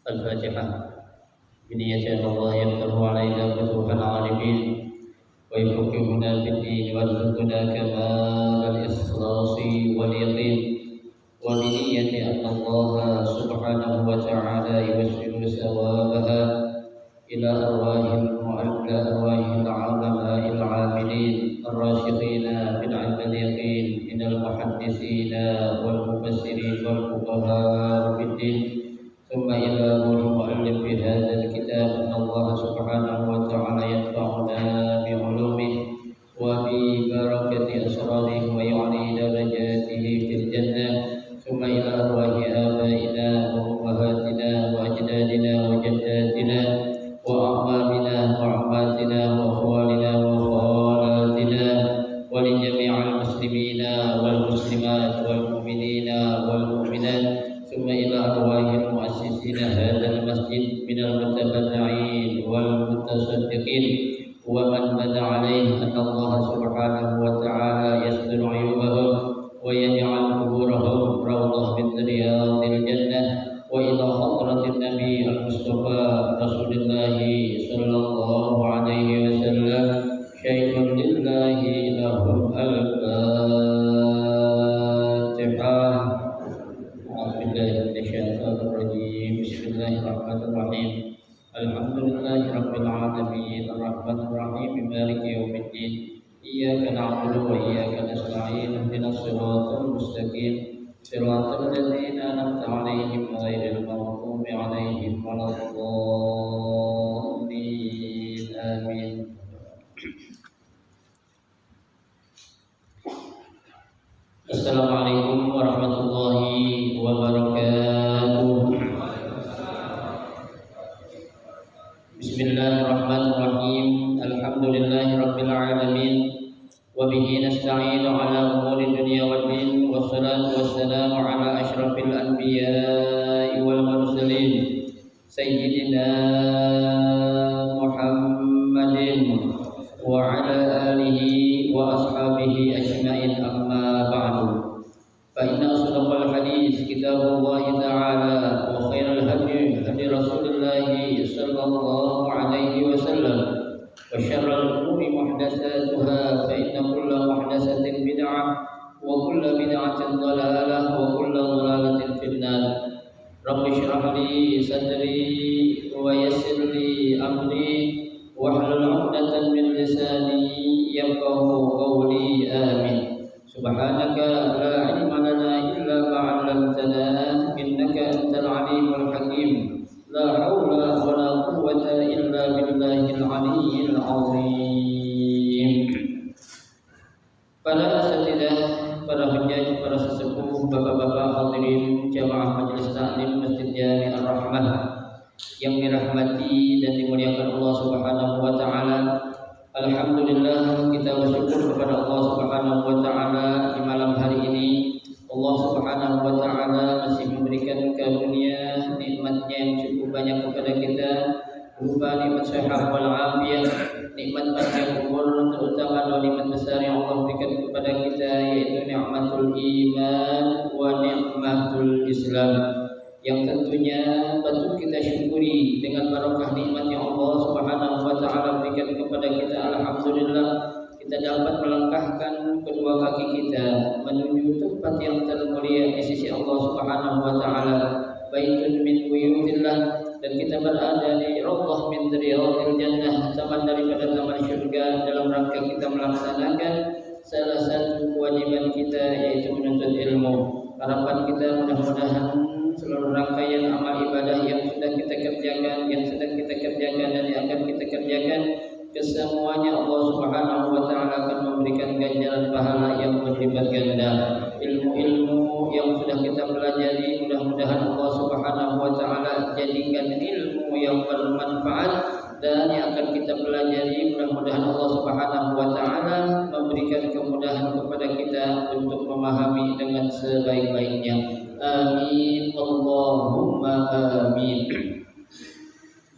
الفاتحة بنية أن الله يفتح علينا فتوح العارفين ويفقهنا في الدين ويرزقنا كمال الإخلاص واليقين وبنية أن الله سبحانه وتعالى يوصل ثوابها إلى أرواح العلماء العاملين الراسخين في العلم اليقين من المحدثين والمفسرين والفقهاء في الدين. ثم إلى روح مؤلف هذا الكتاب أن الله سبحانه وتعالى ينفعنا بعلومه وببركة أسراره ويعلي درجاته في الجنة. ثم إلى أرواح آبائنا وأمهاتنا وأجدادنا وجداتنا وأعمامنا وعماتنا وأخوالنا وخالاتنا ولجميع المسلمين والمسلمات والمؤمنين والمؤمنات. ثم إلى أرواح المؤسسين هذا المسجد من المتبرعين والمتصدقين ومن بنى عليه أن الله سبحانه وتعالى يستر عيوبهم ويجعل قبورهم روضة من رياض الجنة. وإلى حضرة النبي المصطفى رسول الله صلى الله عليه وسلم شيء لله لهم الفاتحة. بسم الله الرحمن الرحيم. الحمد لله رب العالمين الرحمن الرحيم مالك يوم الدين. إياك نعبد وإياك نستعين اهدنا الصراط المستقيم صراط الذين أنعمت عليهم غير المغضوب عليهم ولا الضالين آمين. Assalamualaikum warahmatullahi wabarakatuh. Bismillahirrahmanirrahim. Alhamdulillahi rabbil alamin. Wa bihi nasta'inu ala umuri dunya waddin. Wassalatu wassalamu ala asyrafil anbiya'i wal mursalin sayyidina Muhammadin wa ala alihi wa ashabihi ajma'in, amma ba'du. Fa inna asdaqal hadis kitabullahi ta'ala wa khairal hadi hadi Rasulillah sallallahu alaihi wasallam wa syarrul umuri muhdatsatuha fa inna kulla muhdatsatin bid'ah wa kulla bid'atin dhalalah wa kulla dhalalatin finnar. Rabbi shrah li sadri wa yassir li amri wahlul 'uqdatam min lisani yafqahu qawli. Amin. Subhanaka la ilma lana illa ma 'allamtana innaka antal alimul hakim. La haula wa la quwwata illa billahil aliyyil azim. Para asatidzah, para hujjaj, para sesepuh, bapak-bapak hadirin jamaah majelis taklim Masjid Jami Ar-Rahmah yang dirahmati dan dimuliakan Allah Subhanahu wa taala. Alhamdulillah, kita bersyukur kepada Allah Subhanahu wa taala di malam hari ini. Allah Subhanahu wa taala masih memberikan karunia nikmat-Nya yang cukup banyak kepada kita, berupa nikmat sehat wal afiyah, nikmat panjang umur, terutama nikmat besar yang Allah berikan kepada kita, yaitu nikmatul iman wa nikmatul Islam, yang tentunya patut kita syukuri dengan barokah nikmat yang Allah Subhanahu wa taala berikan kepada kita. Alhamdulillah, kita dapat melangkahkan kedua kaki kita menuju tempat yang termulia di sisi Allah Subhanahu wa taala, baitun min buyutillah, dan kita berada di rawdah min riyadil jannah, taman daripada taman syurga, dalam melaksanakan salah satu kewajiban kita, yaitu menuntut ilmu. Harapan kita mudah-mudahan seluruh rangkaian amal ibadah yang sudah kita kerjakan, yang sedang kita kerjakan dan yang akan kita kerjakan, kesemuanya Allah Subhanahu wa taala akan memberikan ganjaran pahala yang berlipat ganda. Ilmu-ilmu yang sudah kita pelajari, mudah-mudahan Allah Subhanahu wa taala jadikan ilmu yang bermanfaat, dan yang akan kita pelajari mudah-mudahan Allah Subhanahu wa taala memberikan kemudahan kepada kita untuk memahami dengan sebaik-baiknya. Amin Allahumma amin.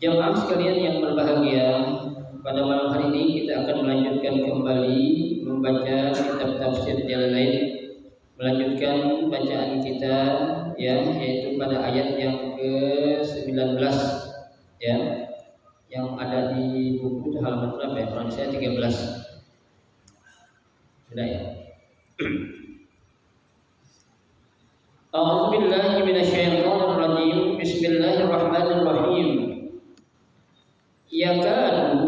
Jemaah sekalian yang berbahagia, pada malam hari ini kita akan melanjutkan kembali membaca kitab tafsir Jalalain, melanjutkan bacaan kita yaitu pada ayat yang ke-19 yang ada di buku halaman berapa ya? Kalau saya 13. Sudah ya? A'udzu billahi minasyaitonir rajim. Bismillahirrahmanirrahim. Yakadu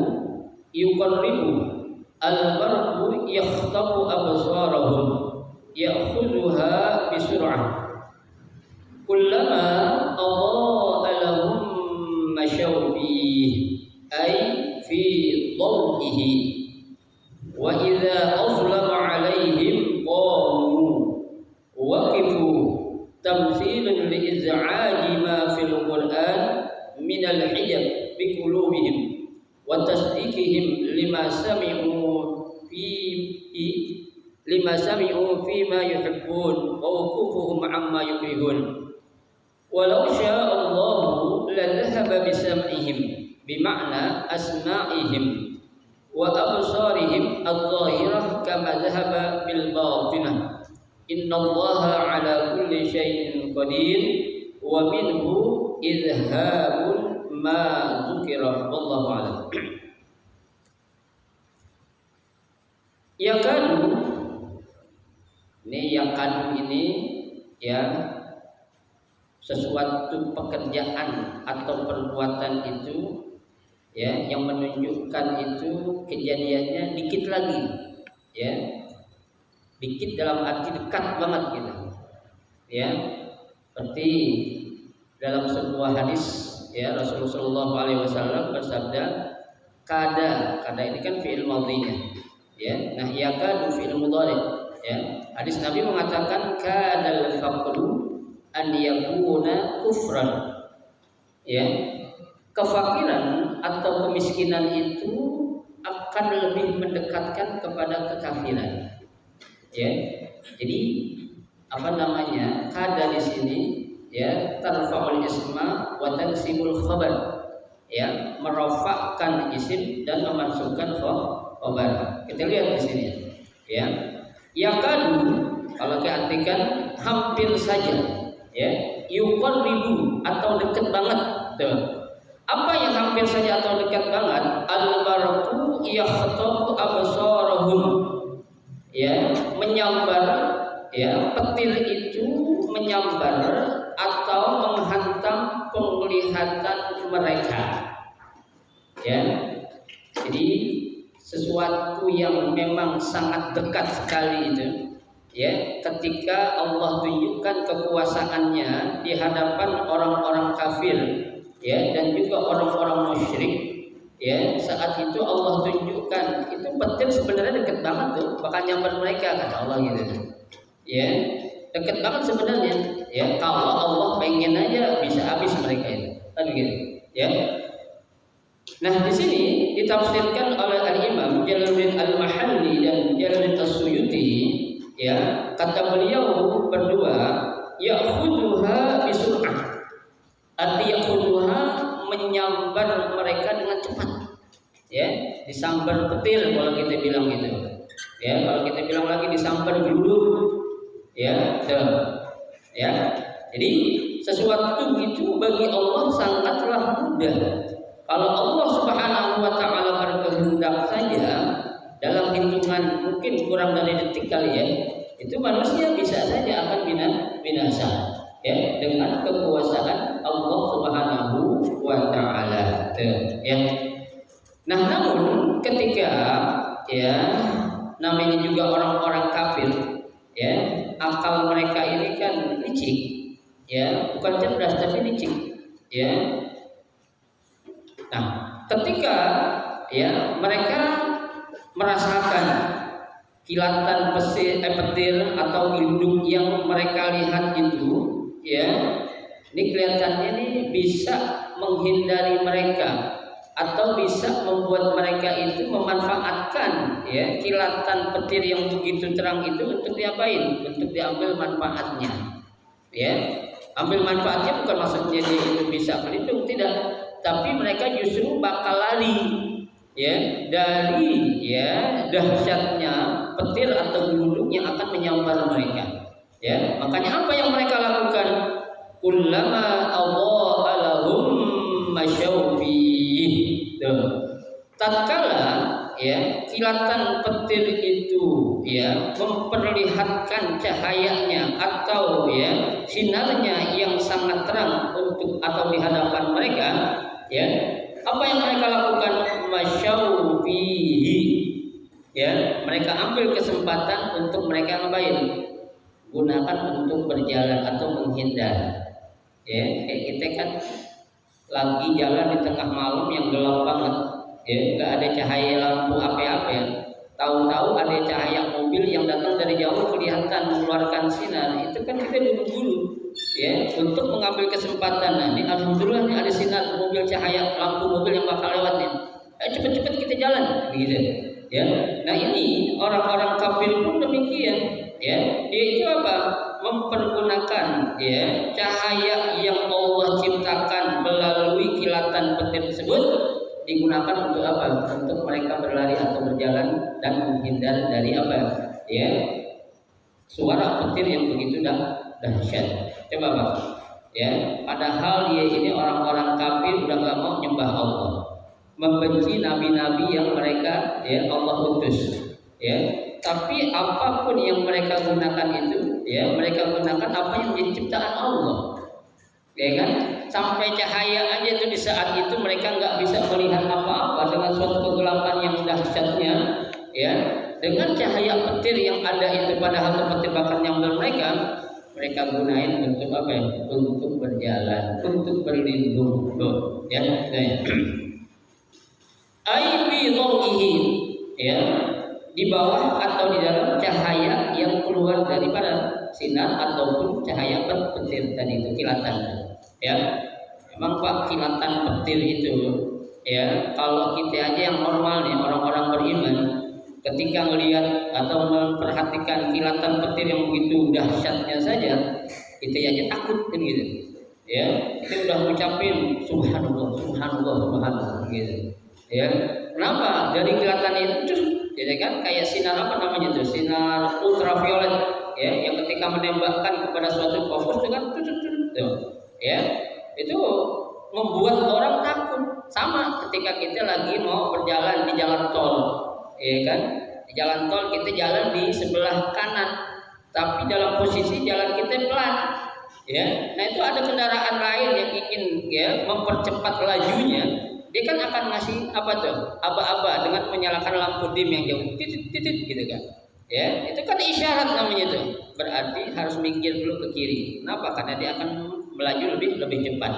yuqarribu al-barqu yakhtafu absarahum ya'khudhuha bisur'ah kullama adaa'a lahum mashaw fihi ay fi dhaw'ihi wa idza azlama 'alaihim qamu waqifu tamthilan li'iz'aji ma fil Qur'an min al-hijab bi qulubihim wa tasdiqihim lima sami'u fi ma yuhibbun wa wuqufuhum amma yukrihun. Walau syaa Allahu la dhahaba bi sam'ihim bima'na asma'ihim wa absarihim adh-dhahirah kama dhahaba bil batinah. Innallaha ala kulli syai'in qadir wa minhu idhabun ma dzukira wallahu a'lam. Yakadu ini sesuatu pekerjaan atau perbuatan itu yang menunjukkan itu kejadiannya dikit lagi dikit dalam arti dekat banget gitu seperti dalam sebuah hadis Rasulullah SAW bersabda, kada ini kan fi'il madhinya nah yakadu fi'il mudhari hadis Nabi mengatakan kadal faqru an yakuna kufran kefakiran atau kemiskinan itu akan lebih mendekatkan kepada kekafiran. Jadi kada di sini tarfa'ul isma wa tansibul khabar merofakkan isim dan memasukkan khabar. Kita lihat di sini yakadu kalau diartikan hampir saja yuqarribu atau dekat banget apa yang hampir saja atau dekat banget? Al-barqu yakhtafu absarahum menyambar petir itu menyambar atau menghantam penglihatan mereka jadi sesuatu yang memang sangat dekat sekali itu ketika Allah tunjukkan kekuasaannya di hadapan orang-orang kafir dan juga orang-orang musyrik saat itu Allah tunjukkan itu petir sebenarnya dekat banget tuh bakal nyambar mereka kata Allah gitu dekat banget sebenarnya kalau Allah pengen aja bisa habis mereka itu kan gitu Nah di sini ditafsirkan oleh Al-Imam Jalaluddin Al-Mahalli dan Jalaluddin As-Suyuti kata beliau berdua ya'khudhuha bisur'ah arti ya'khudhuha menyambar mereka dengan cepat disambar petir kalau kita bilang gitu kalau kita bilang lagi disambar geluduk jadi sesuatu itu bagi Allah sangatlah mudah. Kalau Allah Subhanahu wa taala berkehendak saja dalam hitungan mungkin kurang dari detik kali itu manusia bisa saja akan binasa dengan kekuasaan Allah Subhanahu wa taala Nah namun ketika namanya juga orang-orang kafir, ya, akal mereka ini kan licik, ya, bukan cerdas tapi licik, ya. Nah, ketika ya mereka merasakan kilatan petir atau geluduk yang mereka lihat itu, ya, ini kelihatannya ini bisa menghindari mereka atau bisa membuat mereka itu memanfaatkan ya kilatan petir yang begitu terang itu untuk diapain? Untuk diambil manfaatnya. Ya, ambil manfaatnya bukan maksudnya dia itu bisa berlindung, tidak, tapi mereka justru bakal lari ya dari ya dahsyatnya petir atau geluduk yang akan menyambar mereka. Ya, makanya apa yang mereka lakukan? Kullama adha'a lahum masyaw fihi. Tatkala ya kilatan petir itu ya memperlihatkan cahayanya atau ya sinarnya yang sangat terang untuk atau di hadapan mereka, ya, apa yang mereka lakukan? Masyaw fihi. Ya, mereka ambil kesempatan untuk mereka ngapain? Gunakan untuk berjalan atau menghindar. Ya, kayak kita kan lagi jalan di tengah malam yang gelap banget, ya, nggak ada cahaya lampu apa-apa ya. Tahu-tahu ada cahaya mobil yang datang dari jauh kelihatan mengeluarkan sinar, itu kan kita buru-buru, ya, untuk mengambil kesempatan. Nah, ini alhamdulillah nih ada sinar mobil, cahaya lampu mobil yang bakal lewat nih. Cepet-cepet kita jalan, gitu. Ya, nah ini orang-orang kafir pun demikian. Ya, dia itu apa? Mempergunakan ya cahaya yang Allah ciptakan melalui kilatan petir tersebut digunakan untuk apa? Untuk mereka berlari atau berjalan dan menghindar dari apa? Ya, suara petir yang begitu dahsyat. Coba Pak. Ya, padahal dia ini orang-orang kafir udah gak mau nyembah Allah, membenci nabi-nabi yang mereka ya Allah utus. Ya, tapi apapun yang mereka gunakan itu, ya, mereka gunakan apa yang menjadi ciptaan Allah, ya kan? Sampai cahaya aja tuh di saat itu mereka nggak bisa melihat apa-apa dengan suatu kegelapan yang dahsyatnya, ya. Dengan cahaya petir yang ada itu padahal petir bakal nyambar mereka gunain untuk apa ya? Untuk berjalan, untuk berlindung, ya. Ya, di bawah atau di dalam cahaya yang keluar daripada sinar ataupun cahaya petir tadi itu kilatan. Ya, memang Pak, kilatan petir itu ya kalau kita aja yang normal nih orang-orang beriman ketika melihat atau memperhatikan kilatan petir yang begitu dahsyatnya saja kita aja takut kan gitu. Ya, kita udah ngucapin subhanallah, subhanallah, subhanallah gitu. Ya, kenapa? Dari kilatan itu ya kan kayak sinar apa namanya itu, sinar ultraviolet ya yang ketika menembakkan kepada suatu fokus dengan ya itu membuat orang takut. Sama ketika kita lagi mau berjalan di jalan tol, ya kan, di jalan tol kita jalan di sebelah kanan tapi dalam posisi jalan kita pelan, ya. Nah itu ada kendaraan lain yang ingin ya mempercepat lajunya, dia kan akan ngasih apa tuh aba-aba dengan menyalakan lampu dim yang jauh titit gitu kan, ya itu kan isyarat namanya tuh, berarti harus minggir dulu ke kiri. Kenapa? Karena dia akan melaju lebih cepat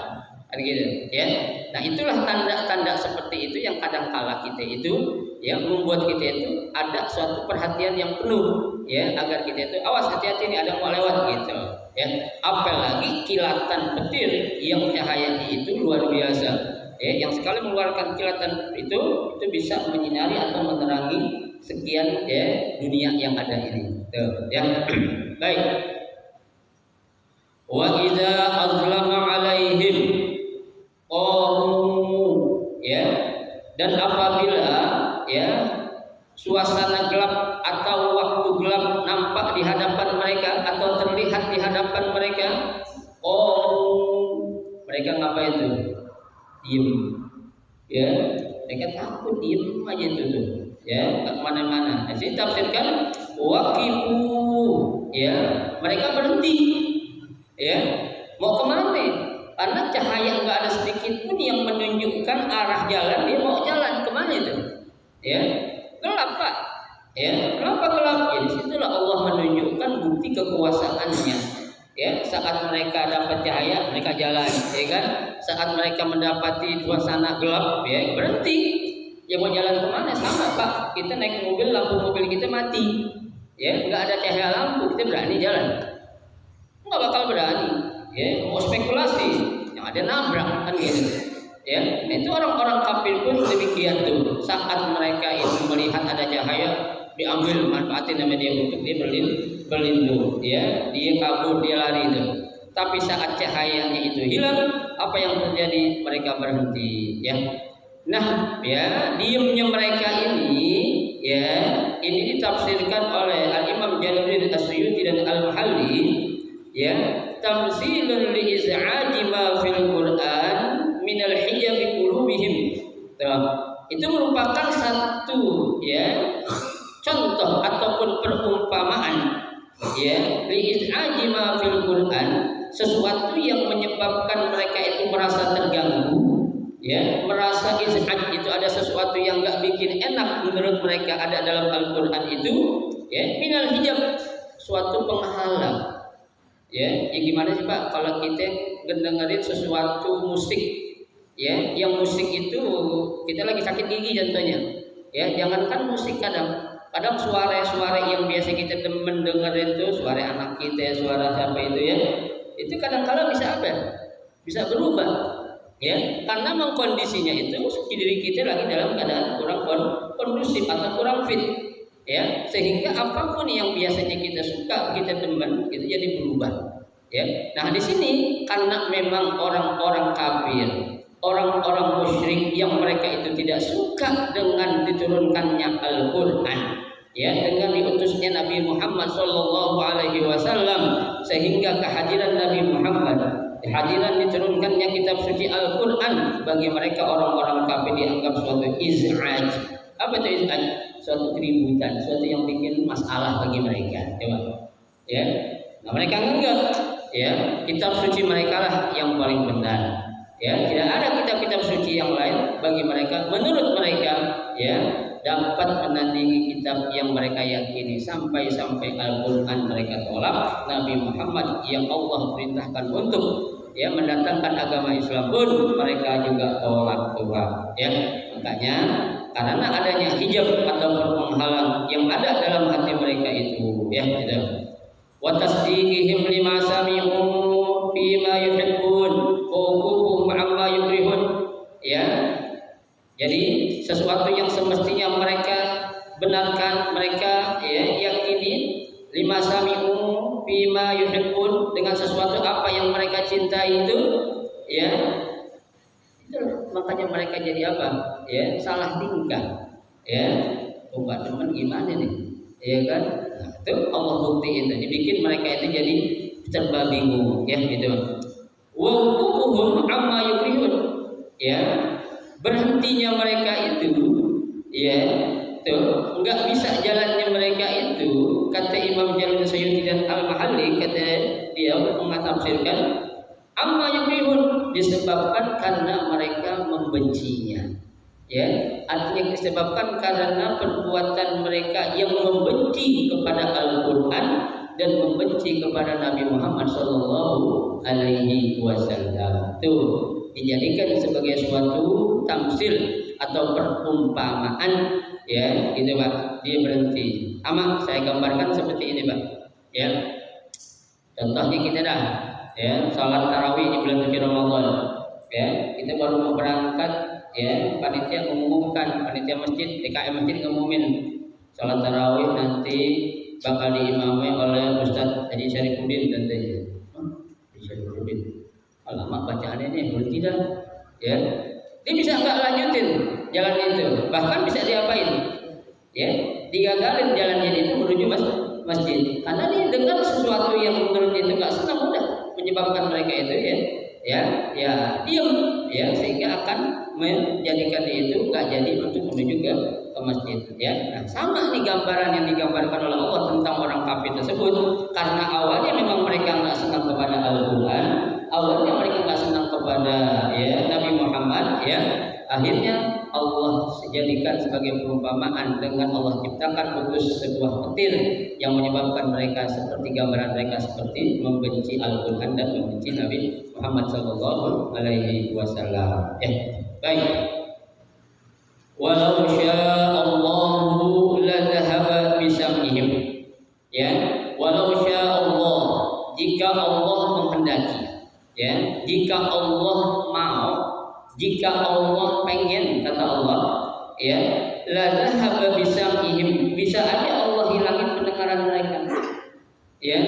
kan gitu, ya. Nah itulah tanda-tanda seperti itu yang kadang kala kita itu ya membuat kita itu ada suatu perhatian yang penuh ya agar kita itu awas, hati-hati nih ada mau lewat gitu ya. Apalagi kilatan petir yang cahayanya itu luar biasa. Ya, yang sekali mengeluarkan kilatan itu bisa menyinari atau menerangi sekian ya dunia yang ada ini. Tuh, ya. Baik. Wa idza azlama alaihim ya, dan apabila ya suasana gelap atau waktu gelap nampak di hadapan mereka atau terlihat di hadapan mereka, mereka ngapain tuh? Diem, ya, mereka takut, diem aja tuh, ya, tak kemana-mana. Nah, sini tafsirkan waqifu, ya, mereka berhenti, ya, mau kemana? Karena cahaya nggak ada sedikit pun yang menunjukkan arah jalan, dia mau jalan kemana itu, ya, gelap Pak, Ya, kenapa gelap? Ya disitulah Allah menunjukkan bukti kekuasaannya. Ya, saat mereka dapat cahaya, mereka jalan, ya kan? Saat mereka mendapati suasana gelap, ya berhenti. Ya mau jalan kemana? Sama Pak, kita naik mobil, lampu mobil kita mati. Ya, nggak ada cahaya lampu, kita berani jalan? Nggak bakal berani. Ya, mau spekulasi, yang ada nabrak kan gitu. Ya, itu orang-orang kafir pun demikian tuh. Saat mereka itu melihat ada cahaya, diambil manfaatin sama dia untuk dia berlindung, ya, dia kabur, dia lari itu. Tapi saat cahayanya itu hilang, apa yang terjadi? Mereka berhenti, ya. Nah, ya, diamnya mereka ini, ya, ini ditafsirkan oleh Al-Imam Jalaluddin As-Suyuti dan Al-Mahalli, ya, tamsilun li iz'aji ma fil Qur'an minal hijabi qulubihim. Itu merupakan satu, ya, contoh ataupun perumpamaan, ya, li'iz'aji ma fil Qur'an, sesuatu yang menyebabkan mereka itu merasa terganggu, ya, merasa iz'aj itu ada sesuatu yang enggak bikin enak menurut mereka ada dalam Al-Qur'an itu, ya, minal hijab, suatu penghalang. Ya, gimana sih Pak kalau kita dengerin sesuatu musik, ya, yang musik itu kita lagi sakit gigi contohnya, ya, jangankan musik, kadang suara-suara yang biasa kita mendengar itu, suara anak kita, suara siapa itu, ya, itu kadang-kala bisa apa? Bisa berubah, ya, karena memang kondisinya itu diri kita lagi dalam keadaan kurang kondusif atau kurang fit, ya, sehingga apapun yang biasanya kita suka, kita demen, itu jadi berubah, ya. Nah di sini karena memang orang-orang kafir, orang-orang musyrik yang mereka itu tidak suka dengan diturunkannya Al-Quran, ya, dengan diutusnya Nabi Muhammad Sallallahu Alaihi Wasallam, sehingga kehadiran Nabi Muhammad, kehadiran diturunkannya kitab suci Al-Quran bagi mereka orang-orang kafir dianggap suatu iz'aj. Apa itu iz'aj? Suatu keributan, suatu yang bikin masalah bagi mereka, ya. Nah mereka enggak, ya, kitab suci mereka lah yang paling benar, ya, tidak ada kitab-kitab suci yang lain bagi mereka, menurut mereka, ya, dapat menandingi kitab yang mereka yakini. Sampai-sampai Al-Quran mereka tolak, Nabi Muhammad yang Allah perintahkan untuk, ya, mendatangkan agama Islam pun mereka juga tolak, ya. Makanya karena adanya hijab atau penghalang yang ada dalam hati mereka itu, ya, gitu. Wa tasdiqihim lima sami'u bima yuhibbun wa uqubuhum amma yukrihun, ya. Jadi sesuatu yang semestinya mereka benarkan, mereka, ya, yakini, lima sami'u bima yuhibbun, dengan sesuatu apa yang mereka cintai itu, ya. Makanya mereka jadi apa? Ya, salah tingkah, ya. Bukan teman gimana nih, ya kan? Nah, itu Allah buktiin, dibikin mereka itu jadi serba bingung, ya, gitu. Wa uqubuhum amma yukrihun, ya, berhentinya mereka itu, ya, tuh enggak bisa jalannya mereka itu, kata Imam Jalaluddin Suyuti dan Al-Mahalli, kata dia mengatafsirkan amma yukrihun, disebabkan karena mereka membencinya, ya, artinya disebabkan karena perbuatan mereka yang membenci kepada Al-Quran dan membenci kepada Nabi Muhammad Sallallahu Alaihi Wasallam. Itu dijadikan sebagai suatu tamsil atau perumpamaan, ya, gitu Pak. Dia berhenti. Ama saya gambarkan seperti ini Pak, ya. Contohnya kita dah, ya, salat tarawih di bulan suci Ramadan, ya, kita baru mau berangkat, ya, panitia mengumumkan, panitia masjid, DKM masjid ngumumin salat tarawih nanti bakal diimami oleh Ustaz Haji Syarifuddin nantinya. Syarifuddin, alamak bacaannya ini belum tidak, ya, dia bisa nggak lanjutin jalan itu, bahkan bisa diapain, ya, digagalin jalannya itu menuju masjid, karena dia dengar sesuatu yang menurut dia itu nggak senang, mudah menyebabkan mereka itu, ya, diam, ya, sehingga akan menjadikan dia itu nggak jadi untuk menuju ke masjid, ya. Nah, sama nih gambaran yang digambarkan oleh Allah tentang orang kafir tersebut, karena awalnya memang mereka nggak senang kepada Al-Quran, awalnya mereka nggak senang kepada, ya, Nabi Muhammad, ya, Akhirnya Allah jadikan sebagai perumpamaan dengan Allah ciptakan putus sebuah petir yang menyebabkan mereka seperti gambaran mereka seperti membenci Al-Quran dan membenci Nabi Muhammad Sallallahu Alaihi Wasallam. Baik. Walau sya'allahu la dhahaba bisam'ihim. Ya, walau sya'allah, jika Allah menghendaki, ya, jika Allah mau, jika Allah pengen, kata Allah, ya, la dhahaba bisam'ihim, bisa aja Allah hilangin pendengaran mereka. Ya,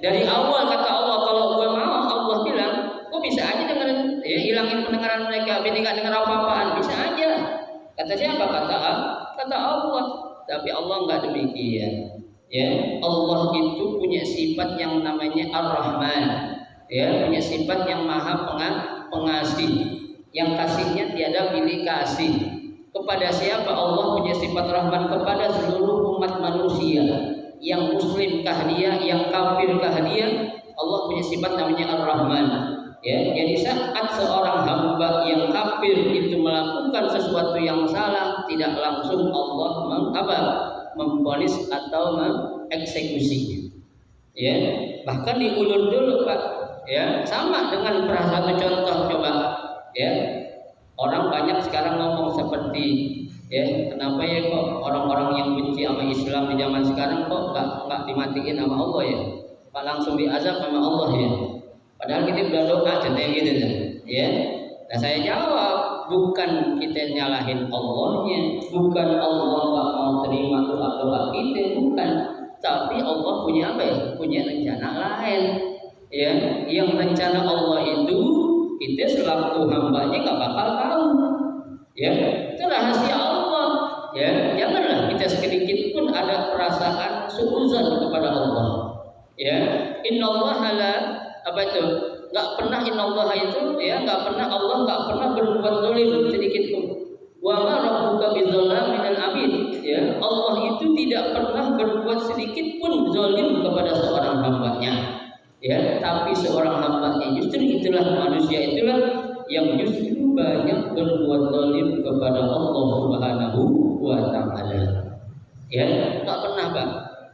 dari awal kata Allah, kalau gue mau, Allah bilang, gue bisa aja dengerin, ya, hilangin pendengaran mereka, biar nggak dengar apa-apaan, bisa aja. Kata siapa? Kata Allah. Tapi Allah nggak demikian. Ya, Allah itu punya sifat yang namanya Ar-Rahman. Ya, punya sifat yang Maha Pengasih. Yang kasihnya tiada pilih kasih. Kepada siapa? Allah punya sifat Rahman kepada seluruh umat manusia. Yang muslim kah dia, yang kafir kah dia, Allah punya sifat namanya Ar-Rahman. Ya, jadi saat seorang hamba yang kafir itu melakukan sesuatu yang salah, tidak langsung Allah memvonis atau mengeksekusinya. Ya, bahkan diulur dulu, Pak. Ya, sama dengan satu contoh coba. Ya, orang banyak sekarang ngomong seperti, ya, kenapa ya kok orang-orang yang benci sama Islam di zaman sekarang kok nggak dimatiin sama Allah ya, Pak, langsung diazab sama Allah ya. Padahal kita udah doa contohnya gitu kan, ya. Nah saya jawab, bukan kita nyalahin Allahnya, bukan Allah nggak mau terima doa kita, bukan. Tapi Allah punya apa ya? Punya rencana lain, ya. Yang rencana Allah itu kita selaku hambanya nggak bakal tahu, ya. Itu rahasia Allah, ya. Janganlah kita sedikit pun ada perasaan suudzon kepada Allah, ya. Innallaha la apa itu, nggak pernah innallaha itu, ya, nggak pernah Allah nggak pernah berbuat zalim sedikit pun. Wa ma rabbuka bidzalamin lil abid, ya, Allah itu tidak pernah berbuat sedikit pun zalim kepada seorang hambanya, ya. Tapi seorang hambanya justru itulah, manusia itulah yang justru banyak berbuat zalim kepada Allah Subhanahu wa taala, ya. Nggak pernah, Pak.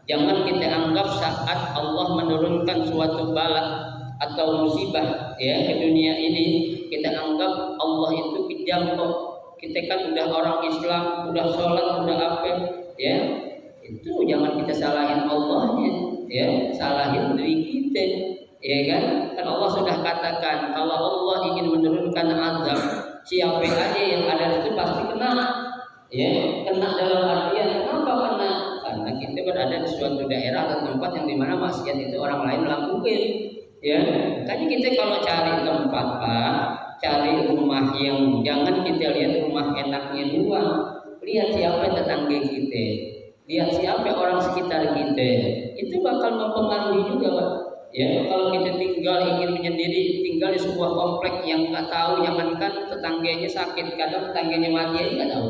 Jangan kita anggap saat Allah menurunkan suatu bala atau musibah, ya, ke dunia ini, kita anggap Allah itu kejam kok. Kita kan udah orang Islam, udah sholat, udah apa, ya. Itu jangan kita salahin Allahnya, ya, salahin diri kita, ya kan? Kan Allah sudah katakan kalau Allah ingin menurunkan azab, siapa aja yang ada itu pasti kena, ya. Kena dalam artian kenapa kena? Karena kita berada di suatu daerah atau tempat yang dimana maksiat itu orang lain melakukan, ya. Kan kita kalau cari tempat, Pak, cari rumah yang, jangan kita lihat rumah enaknya doang, lihat siapa tetangga kita, lihat siapa orang sekitar kita, itu bakal mempengaruhi juga, Pak. Ya, kalau kita ingin menyendiri, tinggal di sebuah komplek yang nggak tahu, jangankan tetangganya sakit, kadang tetangganya mati aja nggak tahu.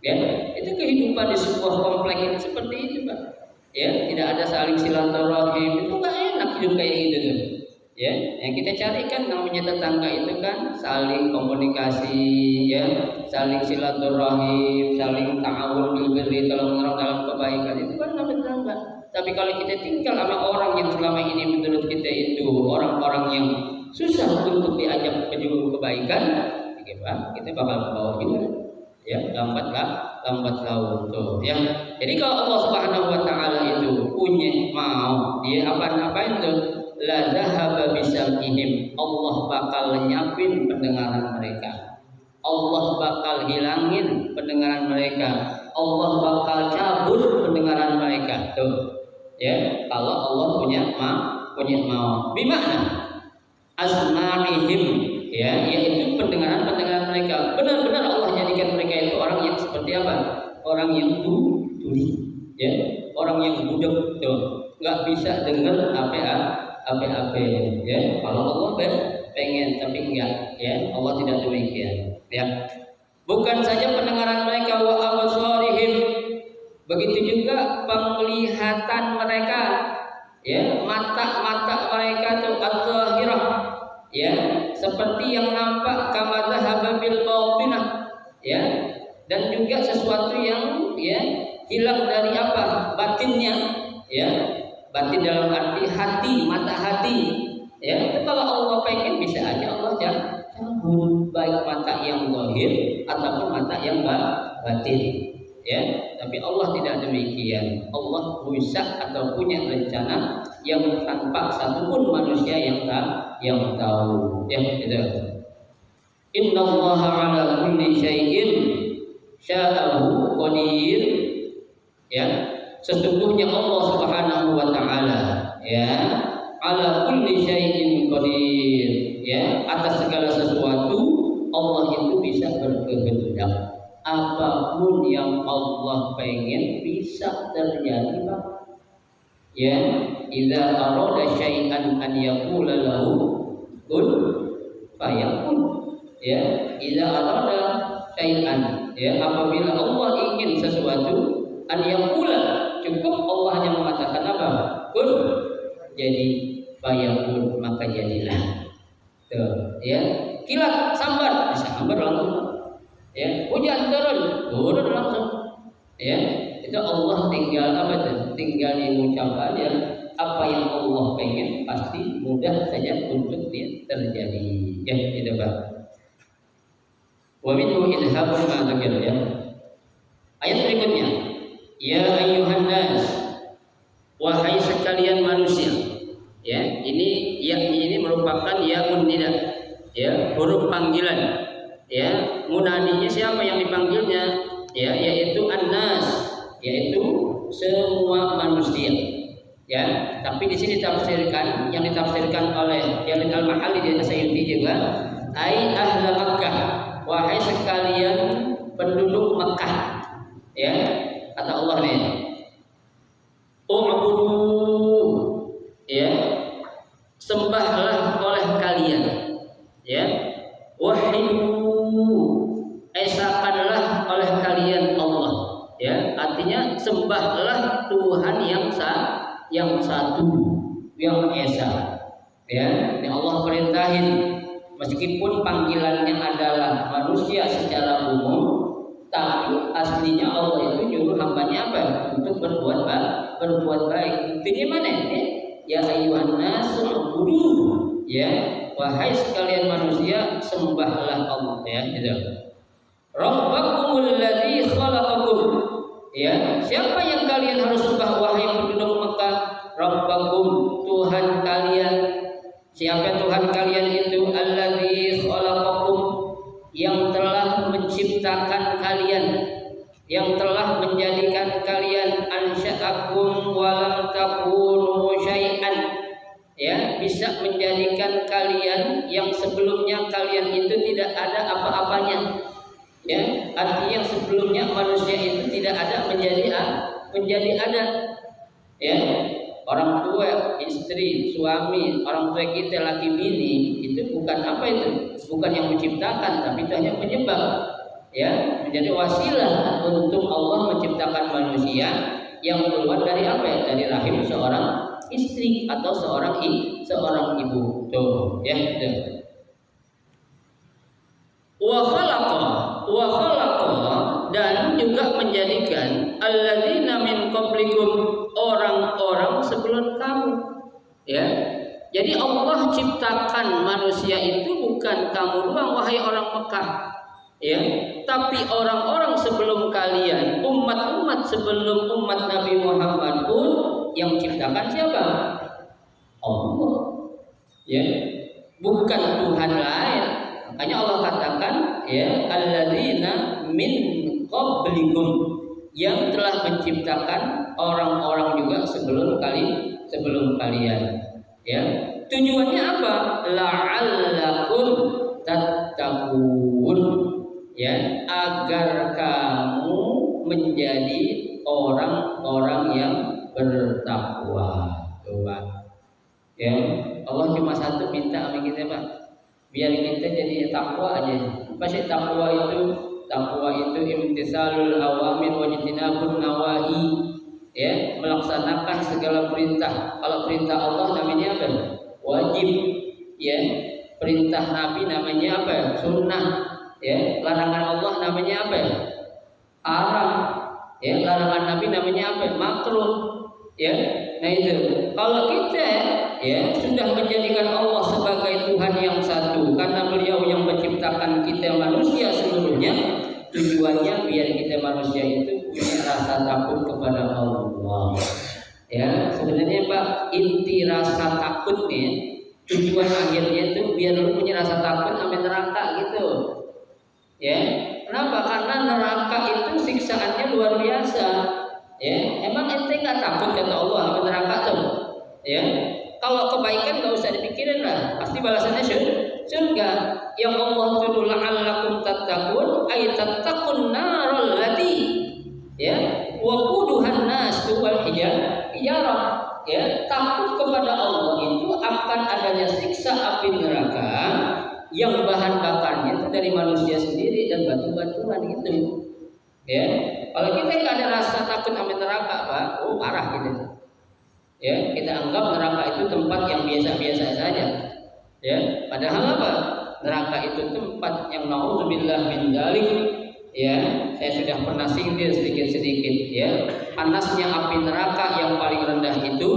Ya, itu kehidupan di sebuah komplek itu seperti itu, Pak. Ya, tidak ada saling silaturahim, itu nggak enak hidup kayak gitu tuh. Ya, yang kita cari kan namanya tetangga itu kan saling komunikasi, ya, saling silaturahim, saling ta'awun bil birri, tolong menolong dalam kebaikan, itu kan namanya tetangga. Tapi kalau kita tinggal sama orang yang selama ini menurut kita itu orang-orang yang susah untuk diajak menuju kebaikan, kita bakal ke bawah juga. Ya, lambat laun tuh, ya. Jadi kalau Allah Subhanahu wa taala itu punya mau, dia apa-apain tuh, la dhahaba bisam'ihim, Allah bakal lenyapin pendengaran mereka, Allah bakal hilangin pendengaran mereka, Allah bakal cabut pendengaran mereka tuh, ya. Kalau Allah punya mau, bimana asma'ihim, ya, yaitu pendengaran mereka. Benar-benar Allah jadikan mereka itu orang yang seperti apa? Orang yang tuli, ya, orang yang budak tuh, nggak bisa dengar apa-apa, ya. Kalau Allah pengen, tapi enggak, ya. Allah tidak demikian, ya. Bukan saja pendengaran mereka, wa absarihim, begitu juga penglihatan mereka, ya, mata mereka tuh az-zahirah, ya, seperti yang nampak kama dhahaba bil batinah, ya, dan juga sesuatu yang ya hilang dari apa? Batinnya, ya. Batin dalam arti hati, mata hati. Ya, itu kalau Allah pengen bisa aja Allah cabut baik mata yang zahir ataupun mata yang batin. Ya, tapi Allah tidak demikian. Allah bisa atau punya rencana yang tanpa satupun manusia yang tahu. Ya, gitu. Innallaha ala kulli syai'in sya'ahu qadir. Ya, sesungguhnya Allah Subhanahu wa taala ya ala kulli syai'in qadir, ya, atas segala sesuatu Allah itu bisa berkehendak. Apapun yang Allah pengen bisa terjadi, Pak. Ya, idza arada syai'an an yaqula lahu kun fayakun. Ya, idza arada syai'an, ya, apabila Allah ingin sesuatu an yaqula, cukup Allah hanya mengatakan apa? Kun, jadi fayakun, maka jadilah. Tuh, ya. Kilat sambar, bisa sambar langsung. Ya, hujan turun langsung. Ya, itu Allah tinggal apa tuh? Tinggal mengucap aja apa yang Allah pengen, pasti mudah saja untuk terjadi. Ya, itu Pak. Wa minhu idhabun ma dzakir, ya. Ayat berikutnya, ya ayyuhan nas, wahai sekalian manusia. Ya, ini merupakan yaun nida, ya, huruf panggilan. Ya, munadinya siapa yang dipanggilnya? Ya, yaitu an-nas, yaitu semua manusia. Ya, tapi di sini yang ditafsirkan oleh Jalil Al-Mahalli dan Sayyidi juga, ai ahla Makkah, wahai sekalian penduduk Makkah. Ya, kata Allah nih, u'budu, ya, sembahlah oleh kalian, ya, wahidu, esakanlah oleh kalian Allah, ya, artinya sembahlah Tuhan yang satu, yang esa, ya. Ini Allah perintahin, meskipun panggilannya adalah manusia secara umum, tapi aslinya Allah itu nyuruh hambanya apa? Untuk berbuat baik. Intinya mana? Ya ayyuhan nas u'budu, ya, wahai sekalian manusia, sembahlah Allah, ya, gitu. Rabbakumul ladzi khalaqakum, ya, siapa yang kalian harus sembah wahai penduduk Mekah? Rabbakum, Tuhan kalian. Siapa Tuhan kalian itu? Alladzi khalaqakum, yang telah menciptakan kalian, yang telah menjadikan kalian, ansya'akum wa lam takunu syai'an, ya, bisa menjadikan kalian yang sebelumnya kalian itu tidak ada apa-apanya. Ya, artinya yang sebelumnya manusia itu tidak ada menjadi ada. Ya, orang tua, istri, suami, orang tua kita, laki bini, itu bukan apa itu? Bukan yang menciptakan, tapi itu hanya penyebab. Ya, menjadi wasilah untuk Allah menciptakan manusia yang keluar dari apa ya? Dari rahim seorang istri atau seorang ibu. Tuh, ya, tuh. Wa khalaqa, dan juga menjadikan alladzina min qablikum, orang-orang sebelum kamu. Ya. Jadi Allah ciptakan manusia itu bukan kamu doang wahai orang Mekah. Ya, tapi orang-orang sebelum kalian, umat-umat sebelum umat Nabi Muhammad pun yang ciptakan siapa? Allah. Ya, bukan Tuhan lain. Makanya Allah katakan, ya, alladzina min qablikum, yang telah menciptakan orang-orang juga sebelum kalian. Ya, tujuannya apa? La'allakum tattaqun, ya, agar kamu menjadi orang-orang yang bertakwa. Coba, ya, Allah cuma satu minta sama kita, Pak, biar kita jadi takwa aja. Apa sih takwa itu? Takwa itu imtisalul awamir wa ijtinabun nawahi, ya, melaksanakan segala perintah. Kalau perintah Allah namanya apa? Wajib, ya. Perintah Nabi namanya apa ya? Sunnah. Ya, larangan Allah namanya apa ya? Haram. Ya, larangan Nabi namanya apa ya? Makruh. Ya, nah itu. Kalau kita ya sudah menjadikan Allah sebagai Tuhan yang satu, karena Beliau yang menciptakan kita manusia seluruhnya, tujuannya biar kita manusia itu punya rasa takut kepada Allah. Ya, sebenarnya Pak, inti rasa takut nih, tujuan akhirnya itu biar lu punya rasa takut sama neraka gitu. Ya, kenapa? Karena neraka itu siksaannya luar biasa. Ya, emang ente nggak takut kata Allah sama neraka tuh? Ya, kalau kebaikan nggak usah dipikirin lah, pasti balasannya surga. Yang Allah tuh la'allakum tattaqun, ay tattaqun narul lati, ya, waquduhan nas wal hijarah. Ya, takut kepada Allah itu akan adanya siksa api neraka yang bahan bakarnya itu dari manusia sendiri dan batu-batuan gitu. Ya, kalau kita nggak ada rasa takut sama neraka, Pak, oh parah gitu. Ya, kita anggap neraka itu tempat yang biasa-biasa saja. Ya, padahal apa? Neraka itu tempat yang naudzubillah min dzalik. Ya, saya sudah pernah sindir sedikit-sedikit. Ya, panasnya api neraka yang paling rendah itu,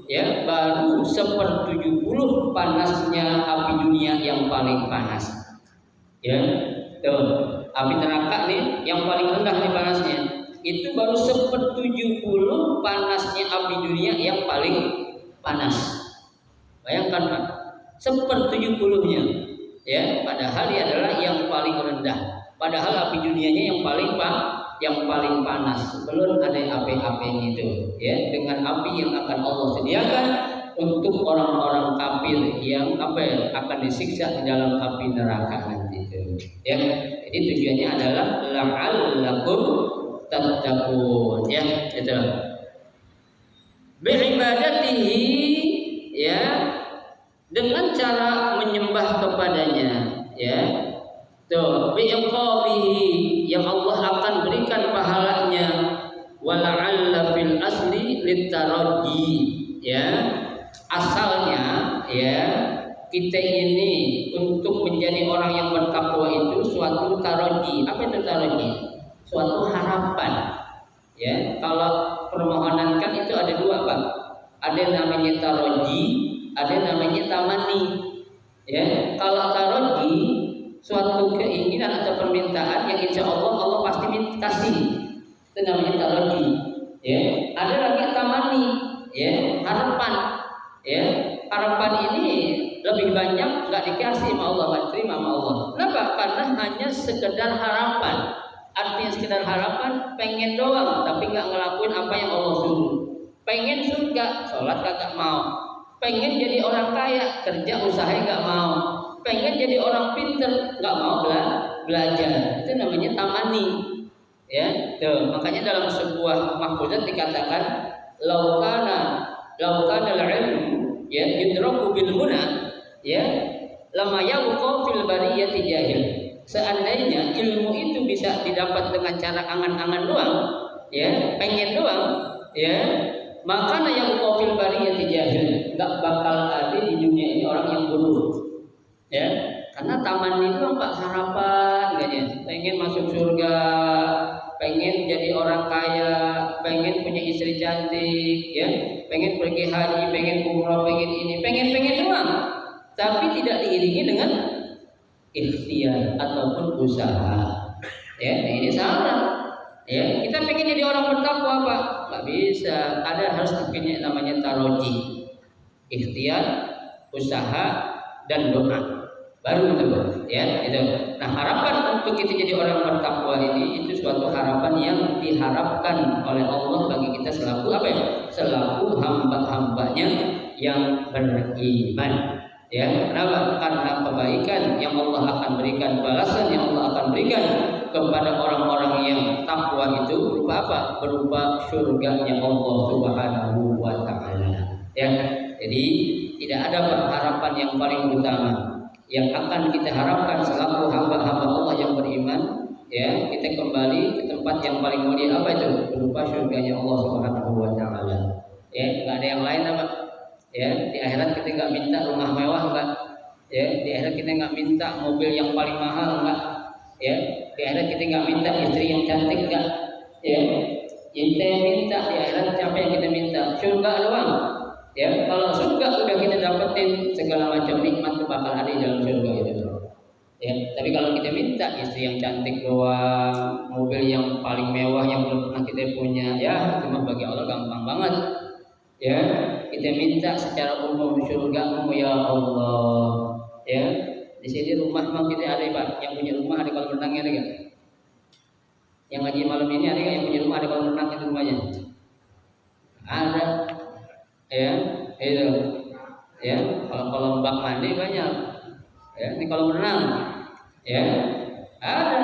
ya, baru 1/70 panasnya api dunia yang paling panas. Ya, tuh. Api neraka nih yang paling rendah nih panasnya itu baru 1/70 panasnya api dunia yang paling panas. Bayangkan Pak, 1/70-nya. Ya, padahal dia adalah yang paling rendah. Padahal api dunianya yang paling panas. Belum ada api-apinya itu. Ya, dengan api yang akan Allah sediakan untuk orang-orang kafir yang akan disiksa di dalam api neraka nanti itu. Ya, jadi tujuannya adalah la'allakum tattaqun. Ya, itu. Bi'ibadatihi, ya, dengan cara menyembah kepadanya, ya. Tuh, bi'iqabihi, yang Allah akan berikan pahalanya, wala'alla fil asli littaraddi, ya. Asalnya, ya, kita ini untuk menjadi orang yang bertakwa itu suatu taraddi. Apa itu taraddi? Suatu harapan. Ya, kalau permohonan kan itu ada dua, Pak. Ada namanya taraddi, ada namanya tamani. Ya, kalau taraddi suatu keinginan atau permintaan yang insya Allah Allah pasti kasih, itu namanya taraddi. Ya, ada lagi tamani, ya, harapan. Ya, harapan ini lebih banyak nggak dikasih sama Allah, nggak terima sama Allah. Kenapa? Karena hanya sekedar harapan. Artinya sekedar harapan, pengen doang, tapi nggak ngelakuin apa yang Allah suruh. Pengen surga, sholat kagak mau. Pengen jadi orang kaya, kerja usaha nggak mau. Pengen jadi orang pinter, nggak mau belajar. Itu namanya tamani. Ya, tuh. Makanya dalam sebuah mahfuzat dikatakan, laukana al-ilmu, ya, yudraku bil huna, ya, lama yabqa fil bariyati jahil. Seandainya ilmu itu bisa didapat dengan cara angan-angan doang, ya, pengen doang, ya, maka yang fil bariyati jahil, enggak bakal ada di dunia ini orang yang bodoh. Ya, karena taman itu Pak harapan kayaknya, pengen masuk surga, pengen jadi orang kaya, pengen punya istri cantik, ya, pengen pergi haji, pengen umrah, pengen ini, pengen doang, tapi tidak diiringi dengan ikhtiar ataupun usaha. Ya, ini salah. Ya, kita pengen jadi orang bertakwa Pak, nggak bisa. Ada harus punya namanya taroji, ikhtiar, usaha, dan doa. Baru itu, ya, itu. Nah, harapan untuk kita jadi orang bertakwa ini itu suatu harapan yang diharapkan oleh Allah bagi kita selaku apa ya? Selaku hamba-hambanya yang beriman. Ya, kenapa? Karena kebaikan yang Allah akan berikan, balasan yang Allah akan berikan kepada orang-orang yang takwa itu berupa apa? Berupa surganya Allah Subhanahu wa taala. Ya. Jadi tidak ada harapan yang paling utama yang akan kita harapkan selaku hamba-hamba Allah yang beriman, ya, kita kembali ke tempat yang paling mulia apa itu? Berupa surganya Allah Subhanahu wa taala. Ya, enggak ada yang lain apa? Ya, di akhirat kita enggak minta rumah mewah enggak. Ya, di akhirat kita nggak minta mobil yang paling mahal, enggak. Ya, di akhirat kita nggak minta istri yang cantik, enggak. Ya, yang kita minta di akhirat siapa yang kita minta? Surga doang. Ya, kalau surga udah kita dapetin, segala macam nikmat itu bakal ada di dalam surga itu. Ya, tapi kalau kita minta istri yang cantik doang, mobil yang paling mewah yang belum pernah kita punya, ya cuma bagi Allah gampang banget. Ya, kita minta secara umum surga ya Allah. Ya, di sini rumah memang kita ada Pak, yang punya rumah ada kolam renangnya ada nggak? Yang ngaji malam ini ada nggak yang punya rumah ada kolam renang di rumahnya? Ada. Ya, itu. Ya, kalau kolam bak mandi banyak. Ya, ini kolam renang. Ya, ada.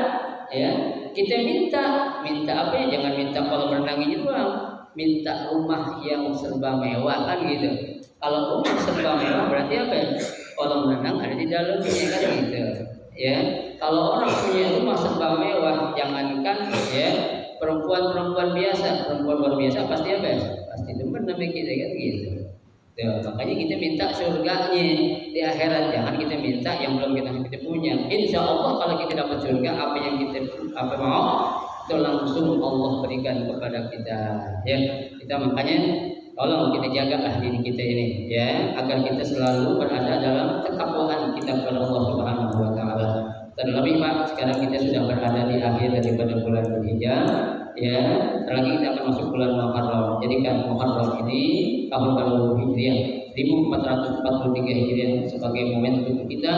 Ya, kita minta apa ya? Jangan minta kolam renang ini doang. Minta rumah yang serba mewah kan gitu. Kalau rumah serba mewah berarti apa ya? Kolam renang ada di dalamnya kan gitu. Ya, kalau orang punya rumah serba mewah, jangankan ya perempuan biasa pasti apa ya? Pasti demen namanya kita kan gitu. Ya, makanya kita minta surganya di akhirat, jangan kita minta yang belum kita punya. Insya Allah kalau kita dapat surga, apa yang kita mau itu langsung Allah berikan kepada kita. Ya, kita makanya tolong kita jagalah diri kita ini, ya, agar kita selalu berada dalam ketakwaan kita kepada Allah Subhanahu Wa Taala. Terlebih Pak, sekarang kita sudah berada di akhir daripada bulan Dzulhijjah. Ya, lagi kita akan masuk bulan Muharram. Jadi kan Muharram ini tahun baru Hijriah 1443 Hijriah sebagai momentum kita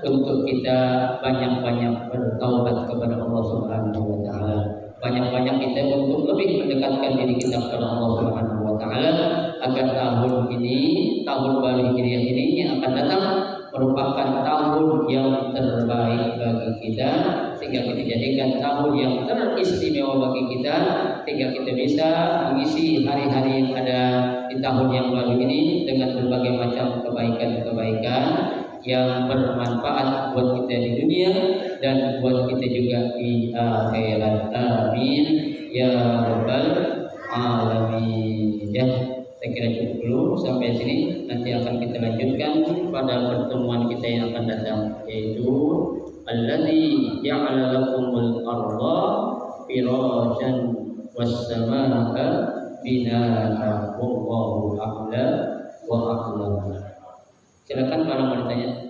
untuk kita banyak-banyak bertaubat kepada Allah Subhanahu Wa Taala. Banyak-banyak kita untuk lebih mendekatkan diri kita kepada Allah Subhanahu Wa Taala agar tahun ini, tahun baru Hijriah ini yang akan datang merupakan tahun yang terbaik bagi kita, sehingga kita jadikan tahun yang teristimewa bagi kita, sehingga kita bisa mengisi hari-hari yang ada di tahun yang baru ini dengan berbagai macam kebaikan-kebaikan yang bermanfaat buat kita di dunia dan buat kita juga di akhirat. Amin ya rabbal alamin. Ya, saya kira cukup dulu sampai sini. Nanti akan kita lanjutkan pada pertemuan kita yang akan datang, yaitu alladzi ja'ala lakumul arda firasyan was samaa binaa wallahu a'la wa a'lam. Silakan kalau mau bertanya.